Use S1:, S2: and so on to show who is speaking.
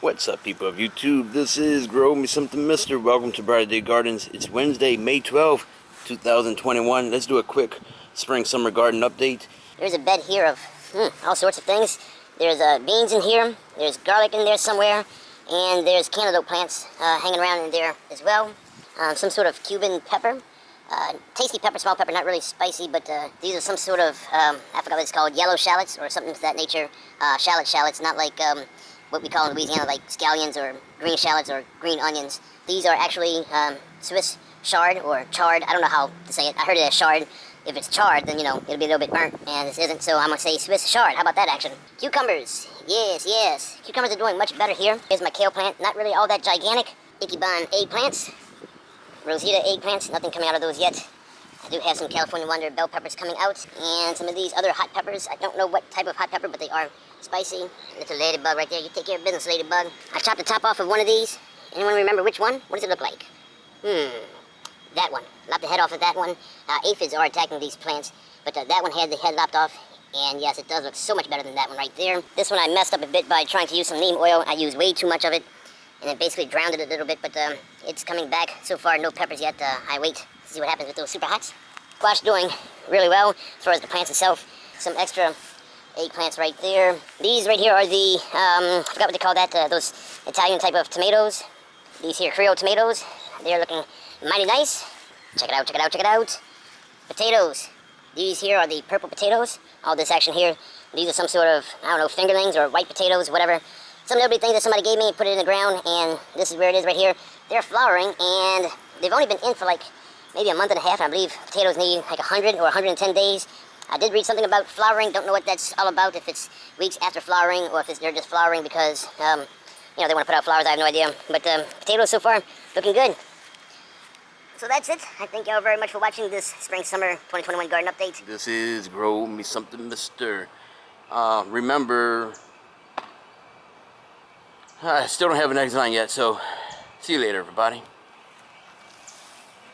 S1: What's up, people of YouTube? This is Grow Me Something Mr. Welcome to Brighter Day Gardens. It's Wednesday, May 12th, 2021. Let's do a quick spring summer garden update.
S2: There's a bed here of all sorts of things. There's beans in here, there's garlic in there somewhere, and there's cantaloupe plants hanging around in there as well. Some sort of Cuban pepper. Tasty pepper, small pepper, not really spicy, but these are some sort of, I forgot what it's called, yellow shallots or something of that nature. Shallots, not like what we call in Louisiana like scallions or green shallots or green onions. These are actually Swiss chard or chard. I don't know how to say it. I heard it as chard. If it's charred, then, you know, it'll be a little bit burnt, and this isn't, so I'm going to say Swiss chard. How about that action? Cucumbers. Yes. Cucumbers are doing much better here. Here's my kale plant. Not really all that gigantic. Ichabod eggplants. Rosita eggplants. Nothing coming out of those yet. I do have some California Wonder bell peppers coming out, and some of these other hot peppers. I don't know what type of hot pepper, but they are spicy. Little ladybug right there. You take care of business, ladybug. I chopped the top off of one of these. Anyone remember which one? What does it look like? That one. Lopped the head off of that one. Aphids are attacking these plants, but that one had the head lopped off, and yes, it does look so much better than that one right there. This one I messed up a bit by trying to use some neem oil. I used way too much of it, and it basically drowned it a little bit, but it's coming back. So far, no peppers yet. I wait to see what happens with those super hots. Squash doing really well as far as the plants itself. Some extra eggplants right there. These right here are the, I forgot what they call that, those Italian type of tomatoes. These here Creole tomatoes. They're looking mighty nice. Check it out. Potatoes. These here are the purple potatoes. All this action here. These are some sort of, I don't know, fingerlings or white potatoes, whatever. Some nobody thing that somebody gave me, put it in the ground, and this is where it is right here. They're flowering, and they've only been in for like maybe a month and a half. I believe potatoes need like 100 or 110 days. I did read something about flowering. Don't know what that's all about, if it's weeks after flowering or if they're just flowering because, you know, they want to put out flowers. I have no idea. But potatoes so far looking good. So that's it. I thank y'all very much for watching this Spring-Summer 2021 Garden Update.
S1: This is Grow Me Something Mr. Remember, I still don't have an egg design yet, so see you later, everybody.